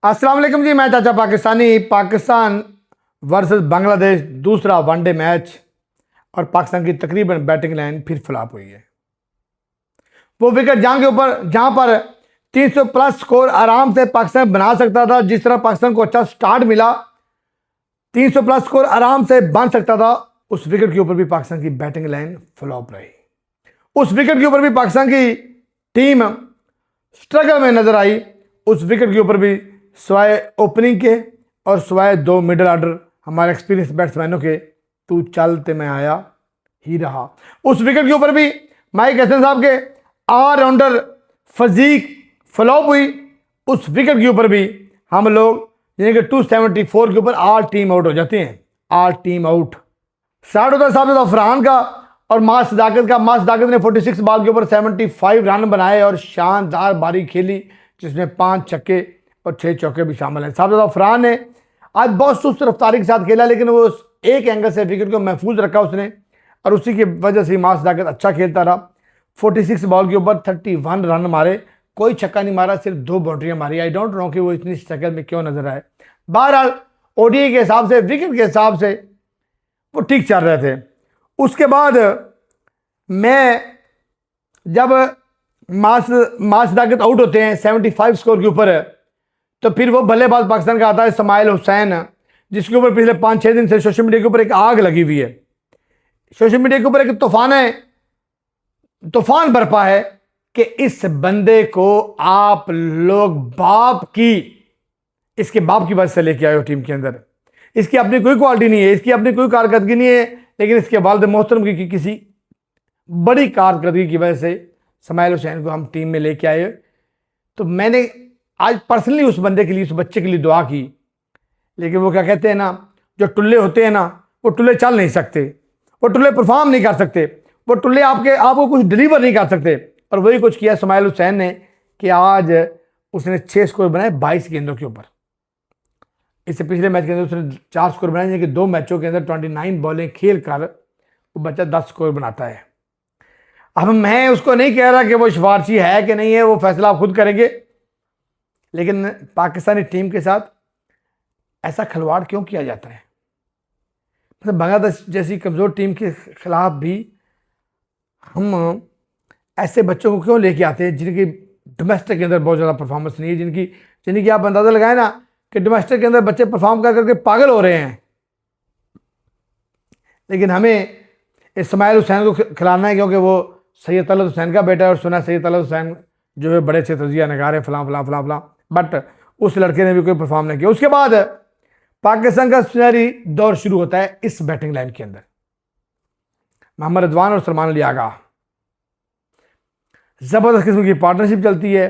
अस्सलाम वालेकुम जी। मैं चाचा पाकिस्तानी। पाकिस्तान वर्सेस बांग्लादेश दूसरा वनडे मैच और पाकिस्तान की तकरीबन बैटिंग लाइन फिर फ्लॉप हुई है। वो विकेट जहां पर 300 प्लस स्कोर आराम से पाकिस्तान बना सकता था, जिस तरह पाकिस्तान को अच्छा स्टार्ट मिला, 300 प्लस स्कोर आराम से बन सकता था, उस विकेट के ऊपर भी पाकिस्तान की बैटिंग लाइन फ्लॉप रही। उस विकेट के ऊपर भी पाकिस्तान की टीम स्ट्रगल में नजर आई। उस विकेट के ऊपर भी सिवाय ओपनिंग के और सिवाय दो मिडिल ऑर्डर हमारे एक्सपीरियंस बैट्समैनों के तू चलते में आया ही रहा। उस विकेट के ऊपर भी माइक हसन साहब के ऑलराउंडर फजीक फ्लॉप हुई। उस विकेट के ऊपर भी हम लोग यानी कि 274 के ऊपर ऑल टीम आउट हो जाते हैं। ऑल टीम आउट स्टार्ट होता है साबित अफरान का और मास सदाकत का। मास सदाकत ने 46 बॉल के ऊपर 75 रन बनाए और शानदार बारी खेली, जिसमें 5 छक्के और 6 चौके भी शामिल हैं। साबित अफरान ने आज बहुत सुस्त रफ्तारी के साथ खेला, लेकिन वो एक एंगल से विकेट को महफूज रखा उसने, और उसी की वजह से मास सदाकत अच्छा खेलता रहा। 46 बॉल के ऊपर 31 रन मारे, कोई छक्का नहीं मारा, सिर्फ 2 बाउंड्रियां मारी। आई डोंट नो कि वो इतनी स्ट्रगल में क्यों नजर आए। बहरहाल ओडीआई के हिसाब से, विकेट के हिसाब से वो ठीक चल रहे थे। उसके बाद मैं जब मास सदाकत आउट होते हैं 75 स्कोर के ऊपर, तो फिर वो बल्लेबाज पाकिस्तान का आता है इस्माइल हुसैन, जिसके ऊपर पिछले 5-6 दिन से सोशल मीडिया के ऊपर एक आग लगी हुई है। सोशल मीडिया के ऊपर एक तूफान बरपा है कि इस बंदे को आप लोग इसके बाप की वजह से लेके आए हो टीम के अंदर। इसकी अपनी कोई क्वालिटी नहीं है, इसकी अपनी कोई कारकर्दगी नहीं है, लेकिन इसके वालिद मोहतरम की किसी बड़ी कारकर्दगी की वजह से इस्माइल हुसैन को हम टीम में लेके आए। तो मैंने आज पर्सनली उस बंदे के लिए, उस बच्चे के लिए दुआ की, लेकिन वो क्या कहते हैं ना, जो टुल्ले होते हैं ना, वो टुल्ले चल नहीं सकते, वो टुल्ले परफॉर्म नहीं कर सकते, वो टुल्ले आपको कुछ डिलीवर नहीं कर सकते। और वही कुछ किया इस्माइल हुसैन ने कि आज उसने 6 स्कोर बनाए 22 गेंदों के ऊपर। इससे पिछले मैच के अंदर उसने 4 स्कोर बनाए, यानी कि 2 मैचों के अंदर 29 बॉलें खेल कर वो बच्चा 10 स्कोर बनाता है। अब मैं उसको नहीं कह रहा कि वो सिफारशी है कि नहीं है, वो फैसला आप खुद करेंगे, लेकिन पाकिस्तानी टीम के साथ ऐसा खिलवाड़ क्यों किया जाता है? मतलब बांग्लादेश जैसी कमज़ोर टीम के खिलाफ भी हम ऐसे बच्चों को क्यों लेके आते हैं जिनकी डोमेस्टिक के अंदर बहुत ज़्यादा परफॉर्मेंस नहीं है, जिनकी आप अंदाज़ा लगाए ना कि डोमेस्टिक के अंदर बच्चे परफॉर्म कर करके पागल हो रहे हैं, लेकिन हमें इस्माइल हुसैन को खिलाना है क्योंकि वो सैयद तलत हुसैन का बेटा है, और सुना सैयद तलत हुसैन जो है बड़े अच्छे तजिया नगार है, फलां फलां फलां फलां, बट उस लड़के ने भी कोई परफॉर्म नहीं किया। उसके बाद पाकिस्तान का सुनहरी दौर शुरू होता है इस बैटिंग लाइन के अंदर। मोहम्मद रिजवान और सलमान अली आगा, ज़बरदस्त किस्म की पार्टनरशिप चलती है,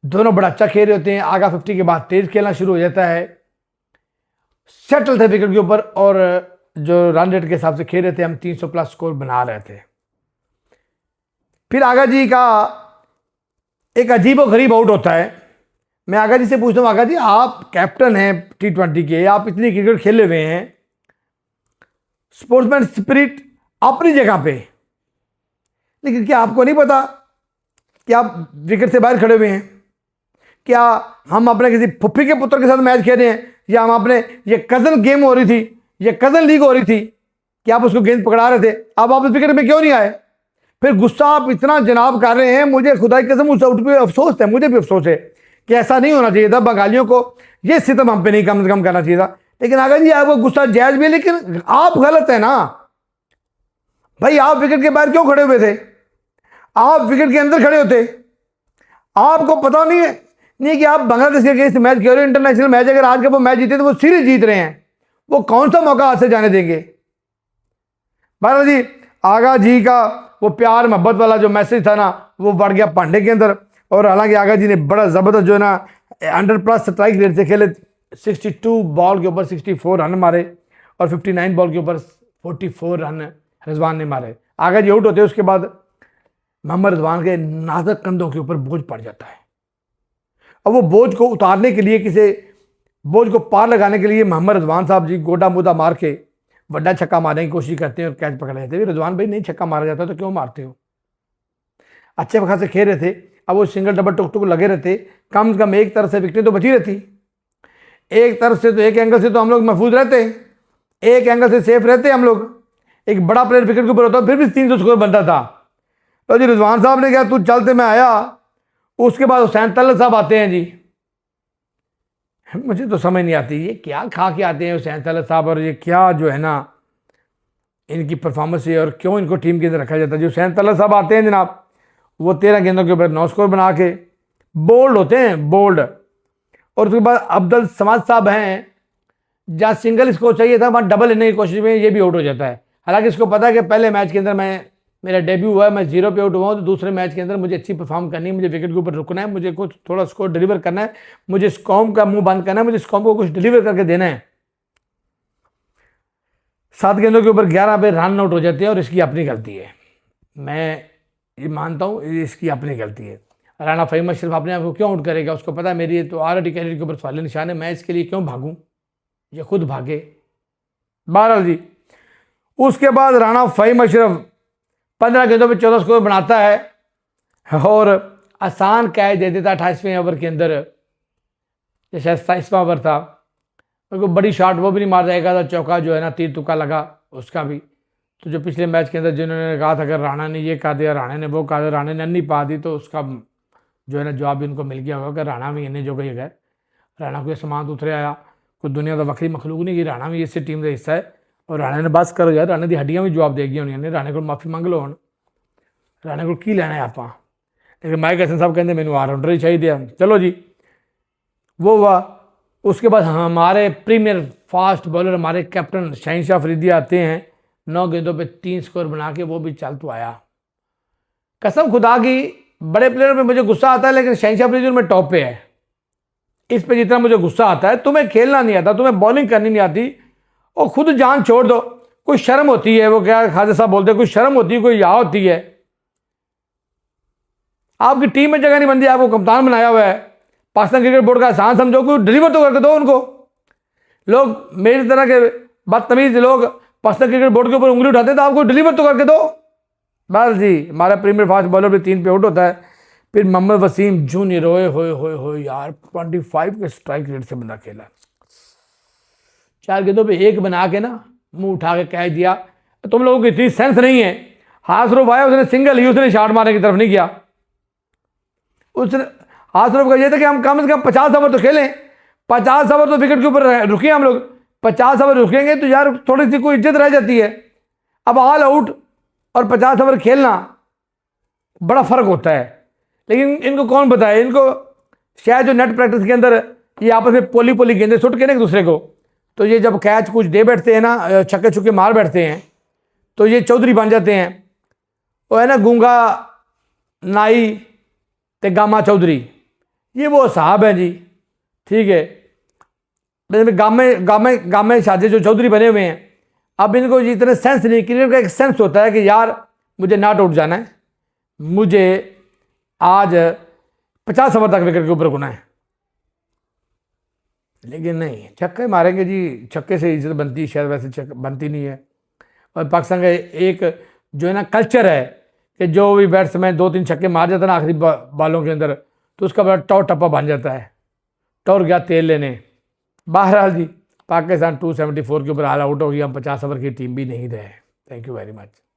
दोनों बड़ा अच्छा खेल रहे होते हैं। आगा 50 के बाद तेज खेलना शुरू हो जाता है, सेटल थे विकेट के ऊपर, और जो रन रेट के हिसाब से खेल रहे थे, हम 300 प्लस स्कोर बना रहे थे। फिर आगा जी का एक अजीब और गरीब आउट होता है। मैं आगा जी से पूछता हूँ, आगा जी आप कैप्टन हैं T20 के, आप इतनी क्रिकेट खेले हुए हैं, स्पोर्ट्समैन स्पिरिट अपनी जगह पे, लेकिन क्या आपको नहीं पता कि आप विकेट से बाहर खड़े हुए हैं? क्या हम अपने किसी फुफ्फी के पुत्र के साथ मैच खेल रहे हैं, या हम अपने ये कजन गेम हो रही थी, ये कजन लीग हो रही थी कि आप उसको गेंद पकड़ा रहे थे, अब आप उस विकेट में क्यों नहीं आए? फिर गुस्सा आप इतना जनाब कर रहे हैं, मुझे खुदा की कसम उस आउट पे अफसोस है, मुझे भी अफसोस है कि ऐसा नहीं होना चाहिए था। बंगालियों को ये सितम हम पे नहीं कम से कम करना चाहिए था। लेकिन अगर जी आपको गुस्सा जायज भी है, लेकिन आप गलत है ना भाई। आप विकेट के बाहर क्यों खड़े हुए थे? आप विकेट के अंदर खड़े होते। आपको पता नहीं कि आप बांग्लादेश के अगेंस्ट मैच खेल रहे हो, इंटरनेशनल मैच। अगर आज का वो मैच जीते तो वो सीरीज जीत रहे हैं, वो कौन सा मौका हाथ से जाने देंगे? बाला जी आगा जी का वो प्यार मोहब्बत वाला जो मैसेज था ना, वो बढ़ गया पांडे के अंदर। और हालांकि आगा जी ने बड़ा ज़बरदस्त जो है ना 100+ स्ट्राइक रेट से खेले, 62 बॉल के ऊपर 64 रन मारे, और 59 बॉल के ऊपर 44 रन रिजवान ने मारे। आगा जी आउट होते हैं, उसके बाद मोहम्मद रिजवान के नाजुक कंधों के ऊपर बोझ पड़ जाता है। अब वो बोझ को उतारने के लिए, किसी बोझ को पार लगाने के लिए मोहम्मद रिजवान साहब जी गोडा मुदा मार के बड़ा छक्का मारने की कोशिश करते हैं और कैच पकड़ लेते हैं। रिजवान भाई नहीं छक्का मारा जाता तो क्यों मारते हो? अच्छे वक्त से खेल रहे थे, अब वो सिंगल डबल टुक टुक लगे रहते, कम से कम एक तरफ से विकेट तो बची रहती। एक तरफ से तो एक एंगल से तो हम लोग महफूज रहते, एक एंगल से सेफ रहते हम लोग। एक बड़ा प्लेयर विकेट के ऊपर होता फिर भी 300 स्कोर बनता था। तो जी रिजवान साहब ने कहा तू चलते, मैं आया। उसके बाद हुसैन तलत साहब आते हैं जी। मुझे तो समझ नहीं आती ये क्या खा के आते हैं हुसैन तलत साहब, और ये क्या जो है ना इनकी परफॉर्मेंस है, और क्यों इनको टीम के अंदर रखा जाता है। जो हुसैन तलत साहब आते हैं जनाब, वो 13 गेंदों के ऊपर 9 स्कोर बना के बोल्ड होते हैं, बोल्ड। और उसके बाद अब्दुल समाद साहब हैं, जहाँ सिंगल स्कोर चाहिए था वहाँ डबल लेने की कोशिश में ये भी आउट हो जाता है। हालांकि इसको पता है कि पहले मैच के अंदर मेरा डेब्यू हुआ है, मैं 0 पे आउट हुआ हूँ, तो दूसरे मैच के अंदर मुझे अच्छी परफॉर्म करनी है, मुझे विकेट के ऊपर रुकना है, मुझे कुछ थोड़ा स्कोर डिलीवर करना है, मुझे स्कॉम का मुंह बंद करना है, मुझे स्कॉम को कुछ डिलीवर करके देना है। 7 गेंदों के ऊपर 11 पे रन आउट हो जाते हैं, और इसकी अपनी गलती है, मैं ये मानता हूँ इसकी अपनी गलती है। राणा फ़हीम अशरफ अपने आप को क्यों आउट करेगा, उसको पता है मेरी तो ऑलरेडी कैरियर के ऊपर सवाल निशान है, मैं इसके लिए क्यों भागूँ, ये खुद भागे। बहरहाल जी, उसके बाद राणा फ़हीम अशरफ 15 गेंदों में 14 स्कोर बनाता है, और आसान कैच दे देता 28वें ओवर के अंदर, जैसे 27वां ओवर था। को बड़ी शॉट वो भी नहीं मार जाएगा था, चौका जो है ना तीर तुक्का लगा उसका भी। तो जो पिछले मैच के अंदर जिन्होंने कहा था अगर राणा ने ये कहा दिया, राणा ने वो कहा, राणा ने नहीं पा दी, तो उसका जो है ना जवाब इनको मिल गया होगा कि राणा भी इन्हें जो गई गए, राणा को ये समान उतरे आया, कोई दुनिया का वक्री मखलूक नहीं कि राणा भी इस टीम का हिस्सा है। और राणा ने बस करो यार, राणा की हड्डियां भी जवाब देगी उन्होंने, राणा को माफ़ी मंग लो हम, राणा को की लेना है आप। लेकिन माइक हसन साहब कहते मैंने ऑलराउंडर ही चाहिए। चलो जी, वो हुआ। उसके बाद हमारे प्रीमियर फास्ट बॉलर हमारे कैप्टन शहनशाह अफरीदी आते हैं, 9 गेंदों पे 3 स्कोर बना के, वो भी चल तो आया। कसम खुदा की बड़े प्लेयर में मुझे गुस्सा आता है, लेकिन शहनशाह अफरीदी में टॉप पे है। इस पे जितना मुझे गुस्सा आता है, तुम्हें खेलना नहीं आता, तुम्हें बॉलिंग करनी नहीं आती, और खुद जान छोड़ दो, कोई शर्म होती है। वो क्या खाजा साहब बोलते हैं, कोई शर्म होती है, कोई या होती है। आपकी टीम में जगह नहीं बनती, आपको कप्तान बनाया हुआ है, पाकिस्तान क्रिकेट बोर्ड का एहसान समझो, कोई डिलीवर तो करके दो उनको। लोग मेरी तरह के बदतमीज लोग पाकिस्तान क्रिकेट बोर्ड के ऊपर उंगली उठाते हैं, तो आपको डिलीवर तो करके दो। बस जी, हमारा प्रीमियर फास्ट बॉलर भी 3 पे आउट होता है। फिर मोहम्मद वसीम जूनियर हो यार 25 के स्ट्राइक रेट से बंदा खेला, 4 गेंदों पे 1 बना के ना मुंह उठा के कह दिया। तुम लोगों की इतनी सेंस नहीं है, हासरुफ आया उसने सिंगल ही, उसने शॉट मारने की तरफ नहीं किया। उसने हासरुफ का ये था कि हम कम से कम 50 ओवर तो खेलें, 50 ओवर तो विकेट के ऊपर रुके हम लोग, 50 ओवर रुकेंगे तो यार थोड़ी सी कोई इज्जत रह जाती है। अब ऑल आउट और 50 ओवर खेलना बड़ा फर्क होता है। लेकिन इनको कौन बताए, इनको शायद जो नेट प्रैक्टिस के अंदर ये आपस में पोली पोली गेंदें सुट के ना एक दूसरे को, तो ये जब कैच कुछ दे बैठते हैं ना, छक्के छुक्के मार बैठते हैं, तो ये चौधरी बन जाते हैं। वो है ना गूंगा नाई ते गामा चौधरी, ये वो साहब हैं जी, ठीक है। गामे गामे गामे शादी जो चौधरी बने हुए हैं, अब इनको इतने सेंस नहीं, क्रिकेट का एक सेंस होता है कि यार मुझे नॉट आउट जाना है, मुझे आज 50 ओवर तक विकेट के ऊपर गुना है। लेकिन नहीं, छक्के मारेंगे जी, छक्के से इज्जत बनती है, शायद वैसे बनती नहीं है। और पाकिस्तान का एक जो है ना कल्चर है कि जो भी बैट्समैन 2-3 छक्के मार जाता है ना आखिरी बॉलों के अंदर, तो उसका बड़ा टॉर टप्पा बन जाता है, टॉर गया तेल लेने। बहरहाल जी, पाकिस्तान 274 के ऊपर ऑल आउट हो गया, हम 50 ओवर की टीम भी नहीं रहे। Thank you very much.